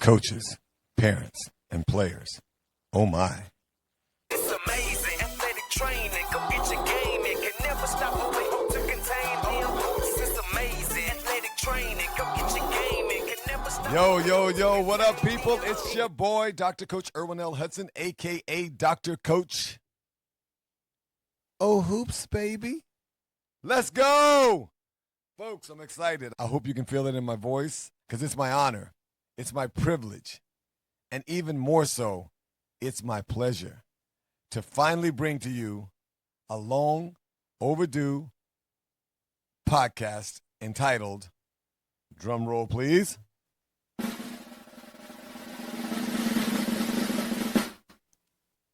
coaches, parents, and players. Oh my. It's amazing. Athletic training. Go get your game in. Can never stop moving hope to contain them. It's amazing. Athletic training. Go get your game in. Can never stop. Yo, what up, people? It's your boy, DrCoach Irwin L. Hudson, a.k.a. DrCoach OHoopsBaby. Let's go! Folks, I'm excited. I hope you can feel it in my voice because it's my honor. It's my privilege. And even more so, it's my pleasure to finally bring to you a long overdue podcast entitled, drum roll please,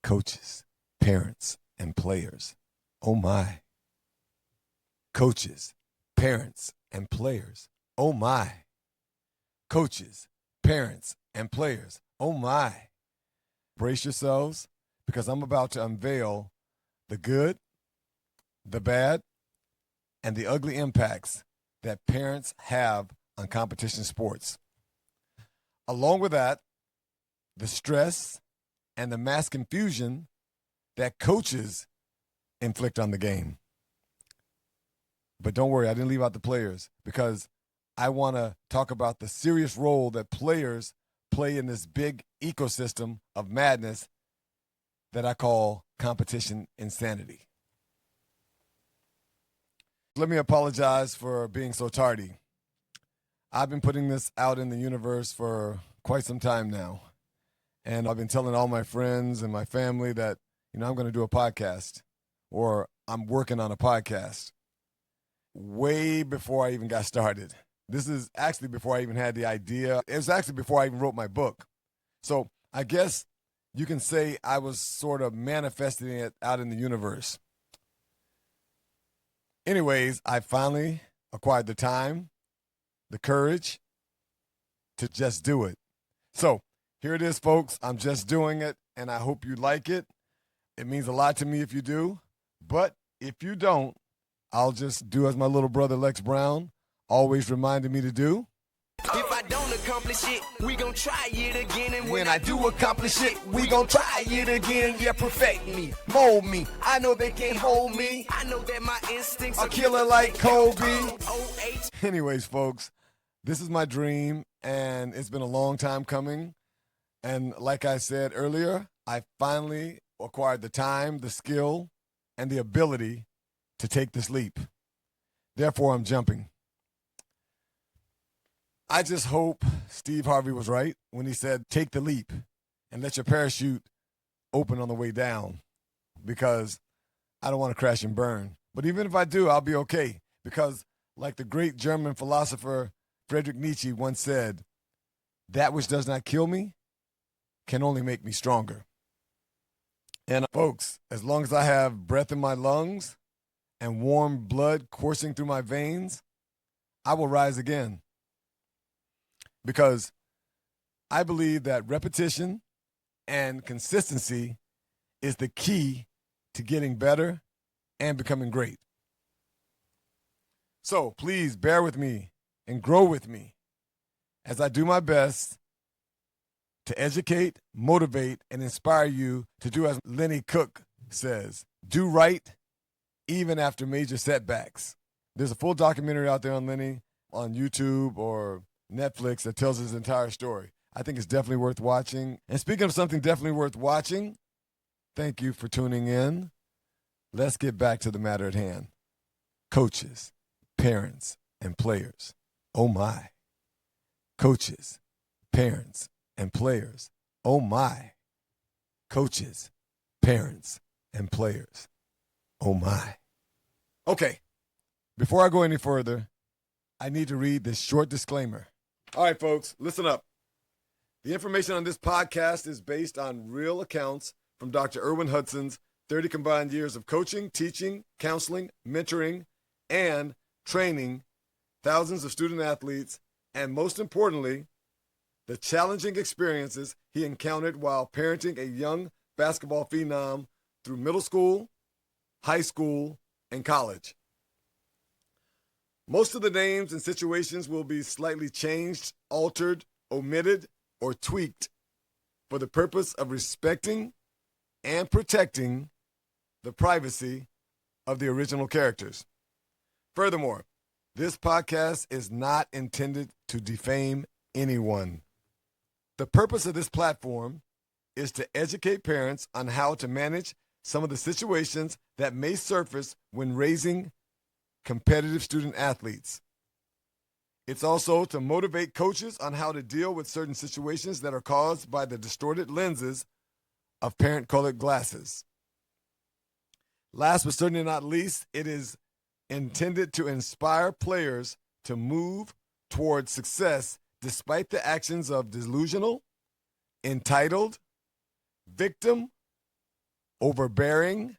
Coaches, Parents, and Players. Oh my. Coaches, parents, and players. Oh my. Coaches, parents, and players. Oh my. Brace yourselves because I'm about to unveil the good, the bad, and the ugly impacts that parents have on competition sports. Along with that, the stress and the mass confusion that coaches inflict on the game. But don't worry, I didn't leave out the players because I want to talk about the serious role that players play in this big ecosystem of madness that I call competition insanity. Let me apologize for being so tardy. I've been putting this out in the universe for quite some time now. And I've been telling all my friends and my family that, I'm going to do a podcast or I'm working on a podcast way before I even got started. This is actually before I even had the idea. It was actually before I even wrote my book. So I guess you can say I was sort of manifesting it out in the universe. Anyways, I finally acquired the time, the courage to just do it. So here it is, folks. I'm just doing it, and I hope you like it. It means a lot to me if you do. But if you don't, I'll just do as my little brother Lex Brown always reminded me to do. If I don't accomplish it, we gon' try it again. And When I do accomplish it, we gon' try it again. Yeah, perfect me, mold me. I know they can't hold me. I know that my instincts A killer like Kobe. OH. Anyways, folks, this is my dream, and it's been a long time coming. And like I said earlier, I finally acquired the time, the skill, and the ability to take this leap. Therefore, I'm jumping. I just hope Steve Harvey was right when he said, take the leap and let your parachute open on the way down, because I don't want to crash and burn. But even if I do, I'll be okay, because like the great German philosopher Friedrich Nietzsche once said, that which does not kill me can only make me stronger. And folks, as long as I have breath in my lungs and warm blood coursing through my veins, I will rise again. Because I believe that repetition and consistency is the key to getting better and becoming great. So please bear with me and grow with me as I do my best to educate, motivate, and inspire you to do as Lenny Cook says, do right even after major setbacks. There's a full documentary out there on Lenny on YouTube or Netflix that tells his entire story. I think it's definitely worth watching. And speaking of something definitely worth watching, thank you for tuning in. Let's get back to the matter at hand. Coaches, parents, and players. Oh my. Coaches, parents, and players. Oh my. Coaches, parents, and players. Oh my. Okay, before I go any further, I need to read this short disclaimer. All right, folks, listen up. The information on this podcast is based on real accounts from Dr. Irwin Hudson's 30 combined years of coaching, teaching, counseling, mentoring, and training thousands of student athletes, and most importantly, the challenging experiences he encountered while parenting a young basketball phenom through middle school, high school, and college. Most of the names and situations will be slightly changed, altered, omitted, or tweaked for the purpose of respecting and protecting the privacy of the original characters. Furthermore, this podcast is not intended to defame anyone. The purpose of this platform is to educate parents on how to manage some of the situations that may surface when raising competitive student athletes. It's also to motivate coaches on how to deal with certain situations that are caused by the distorted lenses of parent-colored glasses. Last but certainly not least, it is intended to inspire players to move towards success despite the actions of delusional, entitled, victim, overbearing,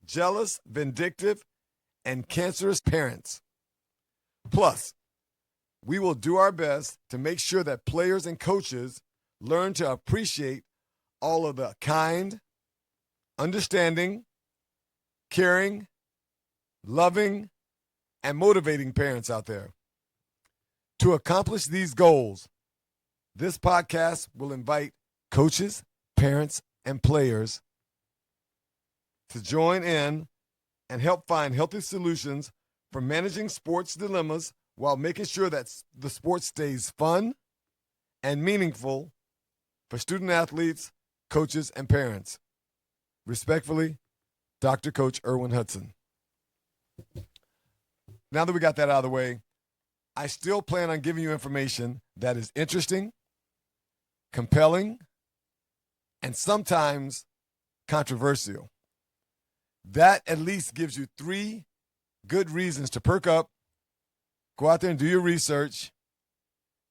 jealous, vindictive, and cancerous parents. Plus, we will do our best to make sure that players and coaches learn to appreciate all of the kind, understanding, caring, loving, and motivating parents out there. To accomplish these goals, this podcast will invite coaches, parents, and players to join in and help find healthy solutions for managing sports dilemmas while making sure that the sport stays fun and meaningful for student athletes, coaches, and parents. Respectfully, DrCoach Irwin Hudson. Now that we got that out of the way, I still plan on giving you information that is interesting, compelling, and sometimes controversial. That at least gives you 3 good reasons to perk up, go out there and do your research,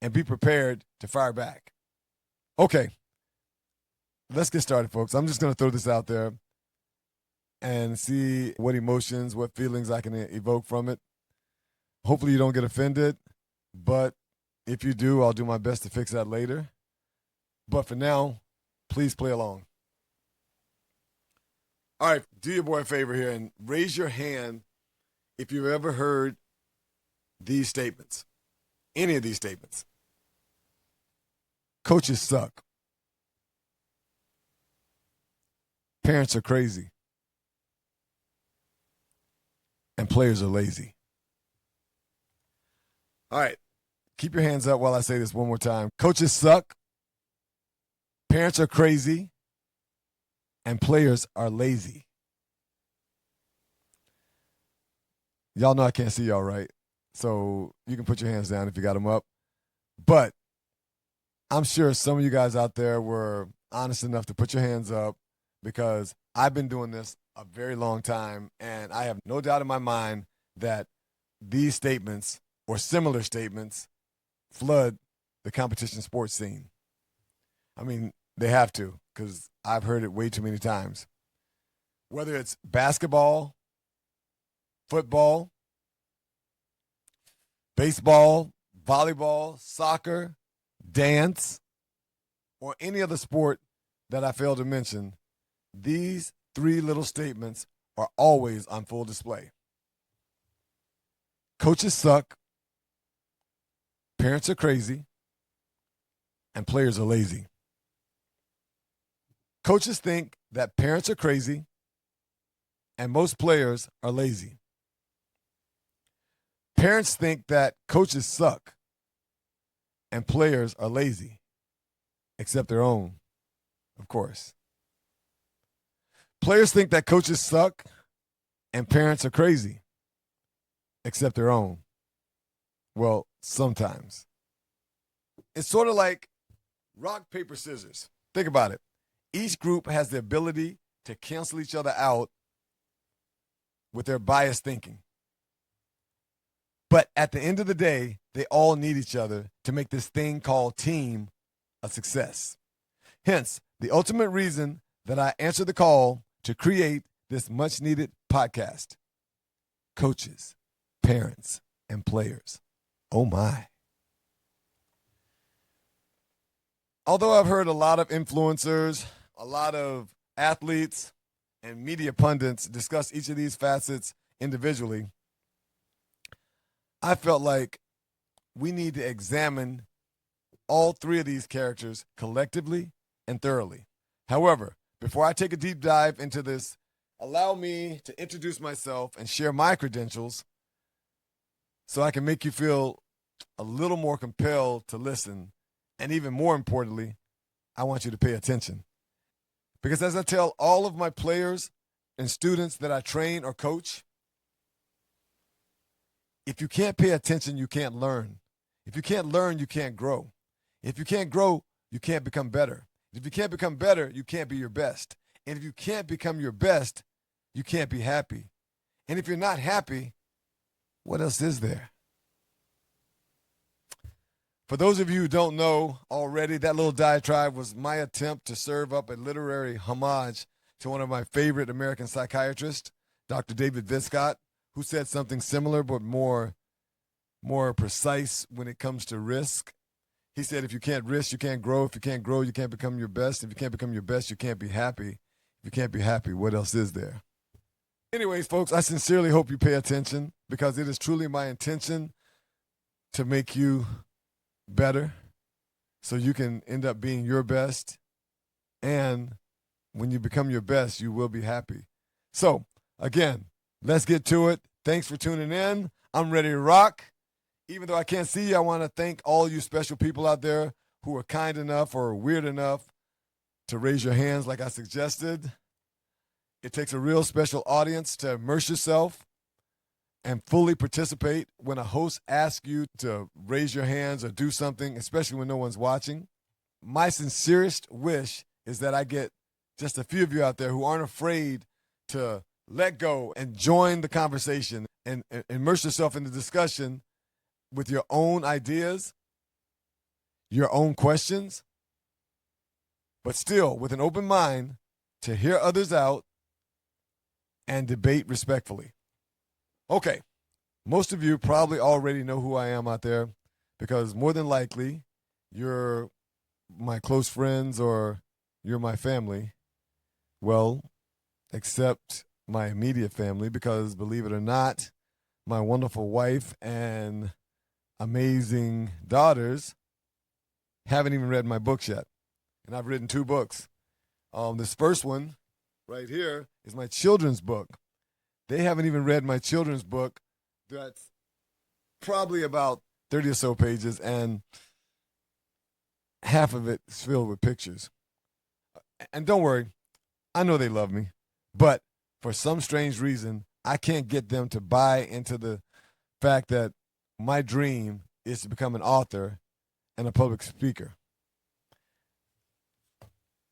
and be prepared to fire back. Okay, let's get started, folks. I'm just going to throw this out there and see what emotions, what feelings I can evoke from it. Hopefully you don't get offended, but if you do, I'll do my best to fix that later. But for now, please play along. All right, do your boy a favor here and raise your hand if you've ever heard these statements, any of these statements. Coaches suck. Parents are crazy. And players are lazy. All right, keep your hands up while I say this one more time. Coaches suck. Parents are crazy. And players are lazy. Y'all know I can't see y'all, right? So you can put your hands down if you got them up. But I'm sure some of you guys out there were honest enough to put your hands up because I've been doing this a very long time, and I have no doubt in my mind that these statements or similar statements flood the competition sports scene. I mean, they have to because I've heard it way too many times. Whether it's basketball, football, baseball, volleyball, soccer, dance, or any other sport that I failed to mention, these 3 little statements are always on full display. Coaches suck, parents are crazy, and players are lazy. Coaches think that parents are crazy, and most players are lazy. Parents think that coaches suck, and players are lazy, except their own, of course. Players think that coaches suck, and parents are crazy, except their own. Well, sometimes. It's sort of like rock, paper, scissors. Think about it. Each group has the ability to cancel each other out with their biased thinking. But at the end of the day, they all need each other to make this thing called team a success. Hence, the ultimate reason that I answered the call to create this much-needed podcast. Coaches, parents, and players. Oh my. Although I've heard a lot of influencers, a lot of athletes, and media pundits discuss each of these facets individually, I felt like we need to examine all three of these characters collectively and thoroughly. However, before I take a deep dive into this, allow me to introduce myself and share my credentials so I can make you feel a little more compelled to listen. And even more importantly, I want you to pay attention. Because as I tell all of my players and students that I train or coach, if you can't pay attention, you can't learn. If you can't learn, you can't grow. If you can't grow, you can't become better. If you can't become better, you can't be your best. And if you can't become your best, you can't be happy. And if you're not happy, what else is there? For those of you who don't know already, that little diatribe was my attempt to serve up a literary homage to one of my favorite American psychiatrists, Dr. David Viscott, who said something similar but more precise when it comes to risk. He said, if you can't risk, you can't grow. If you can't grow, you can't become your best. If you can't become your best, you can't be happy. If you can't be happy, what else is there? Anyways, folks, I sincerely hope you pay attention because it is truly my intention to make you better so you can end up being your best. And when you become your best, you will be happy. So, again, let's get to it. Thanks for tuning in. I'm ready to rock. Even though I can't see you, I want to thank all you special people out there who are kind enough or weird enough to raise your hands like I suggested. It takes a real special audience to immerse yourself and fully participate when a host asks you to raise your hands or do something, especially when no one's watching. My sincerest wish is that I get just a few of you out there who aren't afraid to let go and join the conversation and immerse yourself in the discussion with your own ideas, your own questions, but still with an open mind to hear others out and debate respectfully. Okay, most of you probably already know who I am out there because more than likely you're my close friends or you're my family. Well, except my immediate family because, believe it or not, my wonderful wife and amazing daughters haven't even read my books yet. And I've written 2 books. This first one right here is my children's book. They haven't even read my children's book. That's probably about 30 or so pages, and half of it is filled with pictures. And don't worry, I know they love me, but for some strange reason, I can't get them to buy into the fact that my dream is to become an author and a public speaker.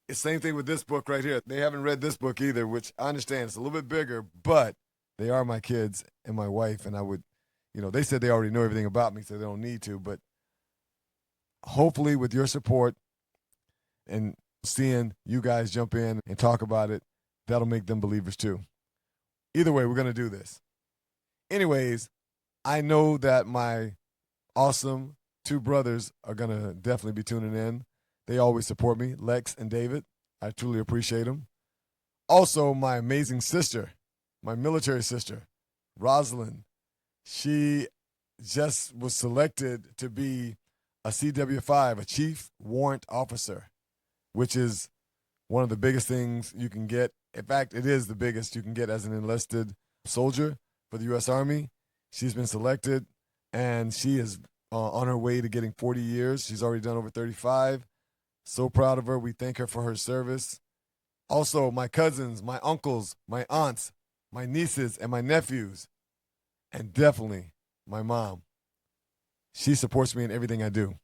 It's the same thing with this book right here. They haven't read this book either, which I understand it's a little bit bigger, but they are my kids and my wife, and I would, they said they already know everything about me, so they don't need to, but hopefully with your support and seeing you guys jump in and talk about it, that'll make them believers too. Either way, we're going to do this. Anyways, I know that my awesome 2 brothers are going to definitely be tuning in. They always support me, Lex and David. I truly appreciate them. Also, my amazing sister, my military sister, Rosalind. She just was selected to be a CW5, a Chief Warrant Officer, which is one of the biggest things you can get. In fact, it is the biggest you can get as an enlisted soldier for the U.S. Army. She's been selected, and she is on her way to getting 40 years. She's already done over 35. So proud of her. We thank her for her service. Also, my cousins, my uncles, my aunts, my nieces, and my nephews, and definitely my mom. She supports me in everything I do.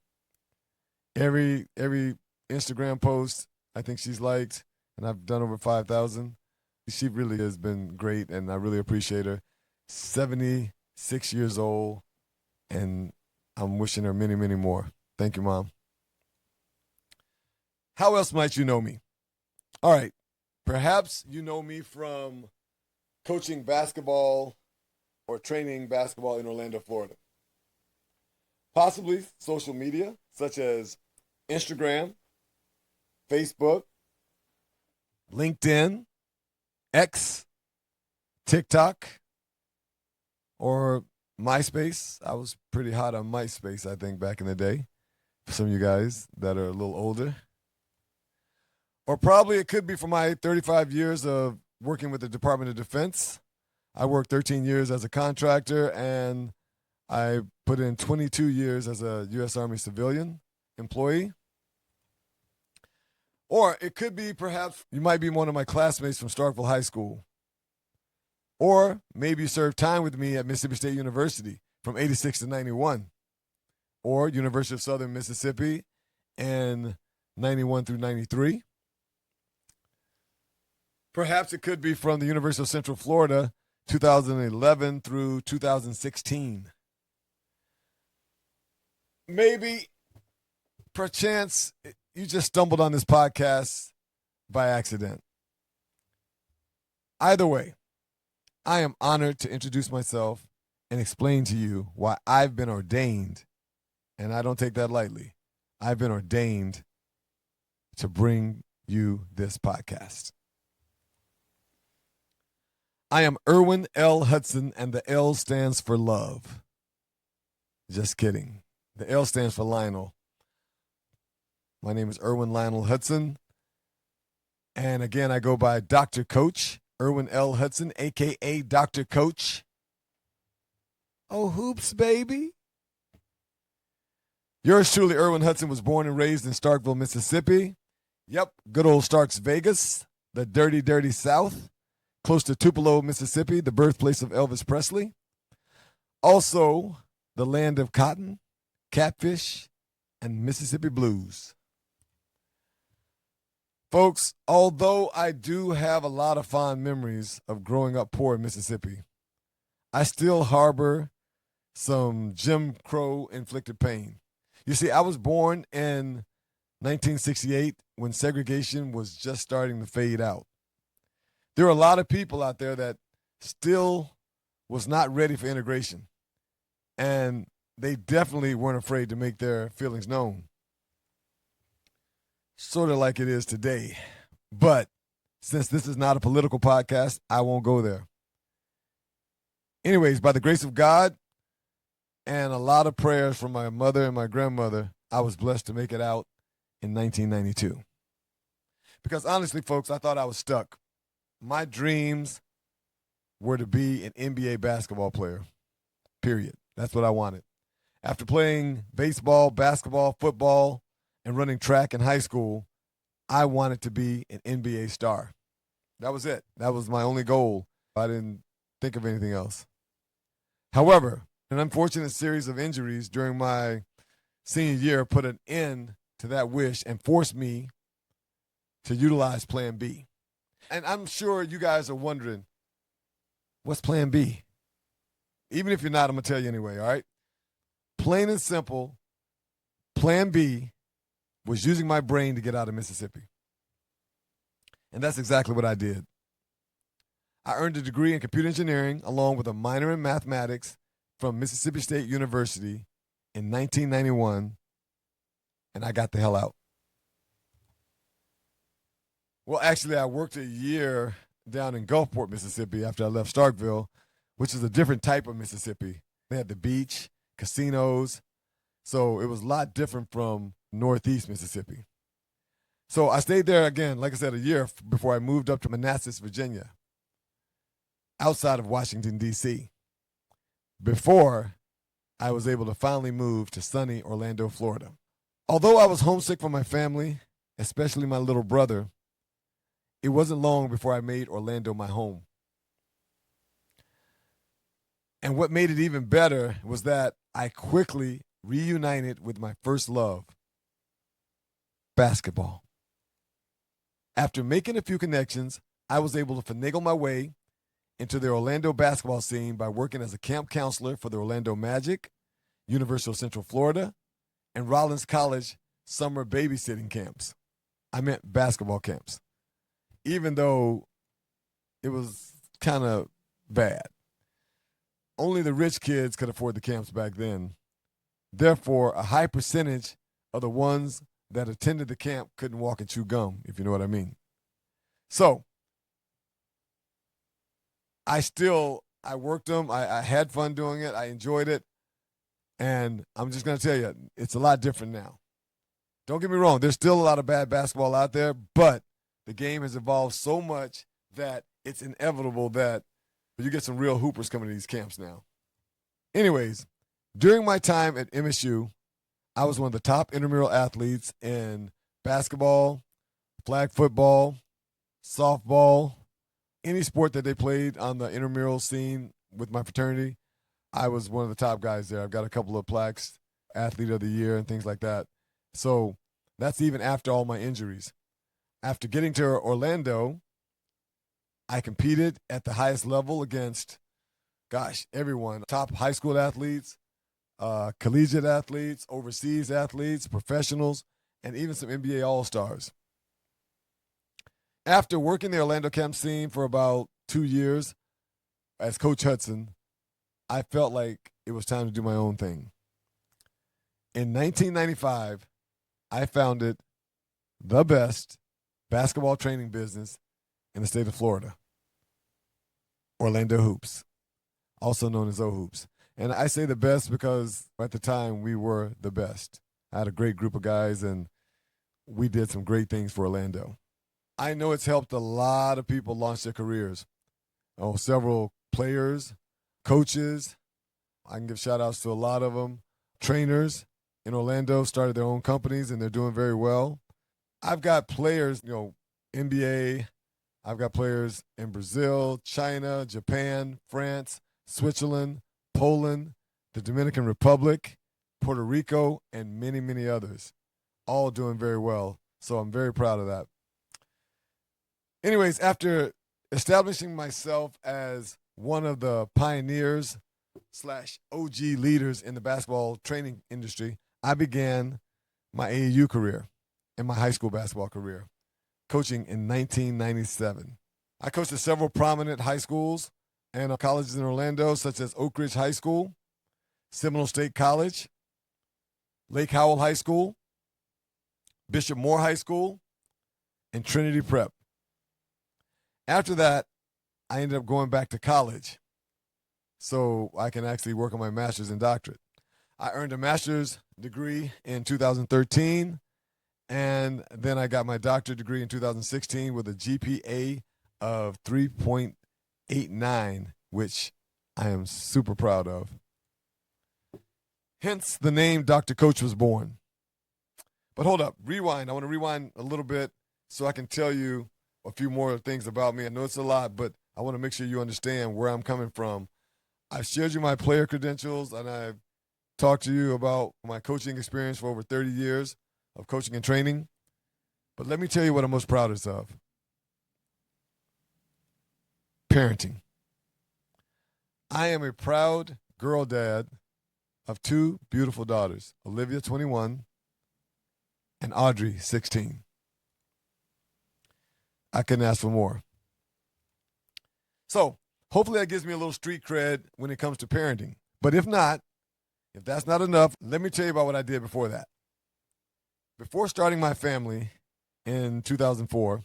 Every Instagram post, I think she's liked, and I've done over 5,000. She really has been great, and I really appreciate her. 76 years old, and I'm wishing her many, many more. Thank you, Mom. How else might you know me? All right, perhaps you know me from coaching basketball or training basketball in Orlando, Florida. Possibly social media, such as Instagram, Facebook, LinkedIn, X, TikTok, or MySpace. I was pretty hot on MySpace, I think, back in the day. for some of you guys that are a little older. Or probably it could be for my 35 years of working with the Department of Defense. I worked 13 years as a contractor, and I put in 22 years as a U.S. Army civilian employee. Or it could be perhaps you might be one of my classmates from Starkville High School. Or maybe you served time with me at Mississippi State University from 86 to 91. Or University of Southern Mississippi in 91 through 93. Perhaps it could be from the University of Central Florida, 2011 through 2016. Maybe, perchance, you just stumbled on this podcast by accident. Either way, I am honored to introduce myself and explain to you why I've been ordained, and I don't take that lightly. I've been ordained to bring you this podcast. I am Irwin L. Hudson, and the L stands for love. Just kidding. The L stands for Lionel. My name is Irwin Lionel Hudson. And again, I go by DrCoach Irwin L. Hudson, a.k.a. DrCoach OHoopsBaby. Yours truly, Irwin Hudson, was born and raised in Starkville, Mississippi. Yep, good old Starks, Vegas, the dirty, dirty South, close to Tupelo, Mississippi, the birthplace of Elvis Presley. Also, the land of cotton, catfish, and Mississippi blues. Folks, although I do have a lot of fond memories of growing up poor in Mississippi, I still harbor some Jim Crow inflicted pain. You see, I was born in 1968 when segregation was just starting to fade out. There are a lot of people out there that still was not ready for integration, and they definitely weren't afraid to make their feelings known. Sort of like it is today. But since this is not a political podcast, I won't go there. Anyways, by the grace of God and a lot of prayers from my mother and my grandmother, I was blessed to make it out in 1992. Because honestly, folks, I thought I was stuck. My dreams were to be an NBA basketball player, period. That's what I wanted. After playing baseball, basketball, football, and running track in high school, I wanted to be an NBA star. That was it. That was my only goal. I didn't think of anything else. However, an unfortunate series of injuries during my senior year put an end to that wish and forced me to utilize Plan B. And I'm sure you guys are wondering, what's Plan B? Even if you're not, I'm going to tell you anyway, all right? Plain and simple, Plan B was using my brain to get out of Mississippi. And that's exactly what I did. I earned a degree in computer engineering along with a minor in mathematics from Mississippi State University in 1991, and I got the hell out. Well, actually, I worked a year down in Gulfport, Mississippi after I left Starkville, which is a different type of Mississippi. They had the beach, casinos, so it was a lot different from Northeast Mississippi. So I stayed there again, like I said, a year before I moved up to Manassas, Virginia, outside of Washington, D.C., before I was able to finally move to sunny Orlando, Florida. Although I was homesick for my family, especially my little brother, it wasn't long before I made Orlando my home. And what made it even better was that I quickly reunited with my first love, basketball. After making a few connections, I was able to finagle my way into the Orlando basketball scene by working as a camp counselor for the Orlando Magic, University of Central Florida, and Rollins College summer babysitting camps. I meant basketball camps, even though it was kind of bad. Only the rich kids could afford the camps back then. Therefore, a high percentage of the ones that attended the camp couldn't walk and chew gum, if you know what I mean. So, I worked them. I had fun doing it. I enjoyed it. And I'm just going to tell you, it's a lot different now. Don't get me wrong, there's still a lot of bad basketball out there, but the game has evolved so much that it's inevitable that you get some real hoopers coming to these camps now. Anyways, during my time at MSU, I was one of the top intramural athletes in basketball, flag football, softball, any sport that they played on the intramural scene with my fraternity. I was one of the top guys there. I've got a couple of plaques, athlete of the year and things like that. So that's even after all my injuries. After getting to Orlando, I competed at the highest level against, everyone. Top high school athletes, collegiate athletes, overseas athletes, professionals, and even some NBA All-Stars. After working the Orlando camp scene for about 2 years as Coach Hudson, I felt like it was time to do my own thing. In 1995, I founded the best basketball training business in the state of Florida, Orlando Hoops, also known as OHoops. And I say the best because at the time we were the best. I had a great group of guys and we did some great things for Orlando. I know it's helped a lot of people launch their careers. Several players, coaches, I can give shout outs to a lot of them. Trainers in Orlando started their own companies and they're doing very well. I've got players, NBA, I've got players in Brazil, China, Japan, France, Switzerland, Poland, the Dominican Republic, Puerto Rico, and many, many others, all doing very well. So I'm very proud of that. Anyways, after establishing myself as one of the pioneers / OG leaders in the basketball training industry, I began my AAU career and my high school basketball career, coaching in 1997. I coached at several prominent high schools and colleges in Orlando, such as Oak Ridge High School, Seminole State College, Lake Howell High School, Bishop Moore High School, and Trinity Prep. After that, I ended up going back to college so I can actually work on my master's and doctorate. I earned a master's degree in 2013, and then I got my doctorate degree in 2016 with a GPA of 3.89, which I am super proud of. Hence, the name DrCoach was born. But hold up, rewind. I want to rewind a little bit so I can tell you a few more things about me. I know it's a lot, but I want to make sure you understand where I'm coming from. I've shared you my player credentials, and I've talked to you about my coaching experience for over 30 years of coaching and training. But let me tell you what I'm most proudest of. Parenting. I am a proud girl dad of 2 beautiful daughters, Olivia, 21, and Audrey, 16. I couldn't ask for more. So hopefully that gives me a little street cred when it comes to parenting. But if not, if that's not enough, let me tell you about what I did before that. Before starting my family in 2004,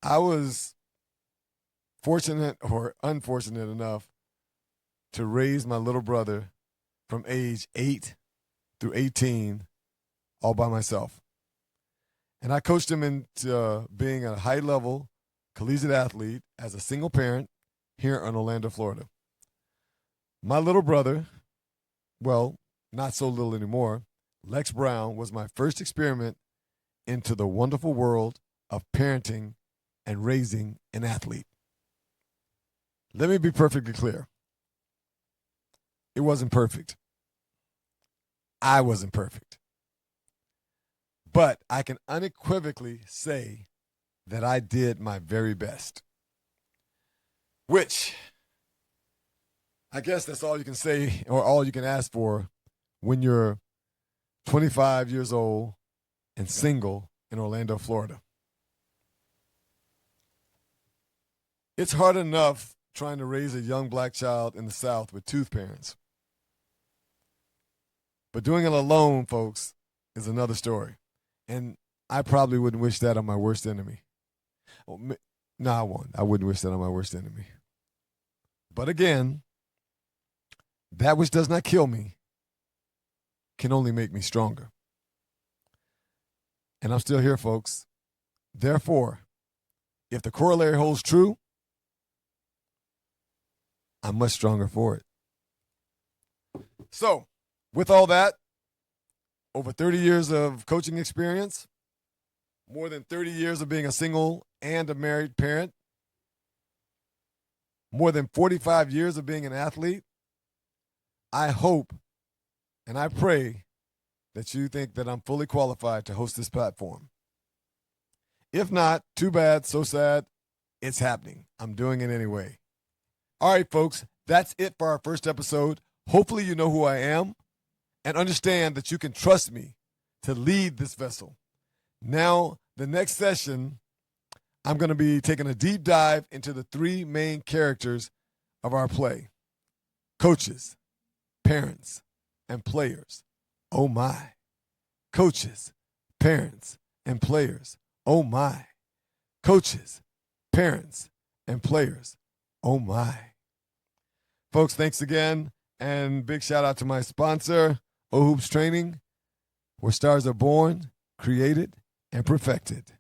I was fortunate or unfortunate enough to raise my little brother from age 8 through 18 all by myself. And I coached him into being a high-level collegiate athlete as a single parent here in Orlando, Florida. My little brother, well, not so little anymore, Lex Brown, was my first experiment into the wonderful world of parenting and raising an athlete. Let me be perfectly clear. It wasn't perfect. I wasn't perfect. But I can unequivocally say that I did my very best. Which, I guess that's all you can say or all you can ask for when you're 25 years old and single in Orlando, Florida. It's hard enough trying to raise a young black child in the South with 2 parents. But doing it alone, folks, is another story. And I probably wouldn't wish that on my worst enemy. No, I won't. I wouldn't wish that on my worst enemy. But again, that which does not kill me can only make me stronger. And I'm still here, folks. Therefore, if the corollary holds true, I'm much stronger for it. So, with all that, over 30 years of coaching experience, more than 30 years of being a single and a married parent, more than 45 years of being an athlete, I hope and I pray that you think that I'm fully qualified to host this platform. If not, too bad, so sad, it's happening. I'm doing it anyway. All right, folks, that's it for our first episode. Hopefully you know who I am and understand that you can trust me to lead this vessel. Now, the next session, I'm going to be taking a deep dive into the three main characters of our play: coaches, parents, and players. Oh my. Coaches, parents, and players. Oh my. Coaches, parents, and players. Oh my. Folks, thanks again. And big shout out to my sponsor, OHoops Training, where stars are born, created, and perfected.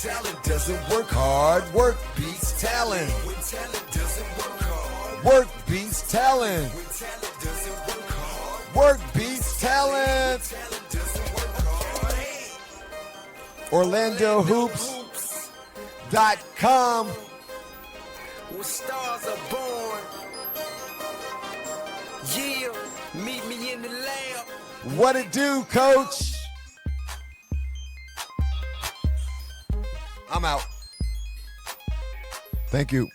Talent doesn't work hard, work beats talent. When talent doesn't work hard, work beats talent. When talent doesn't work hard, work beats talent. Talent doesn't work hard. OrlandoHoops.com, where stars are born. Yeah, meet me in the lab. What it do, coach? I'm out. Thank you.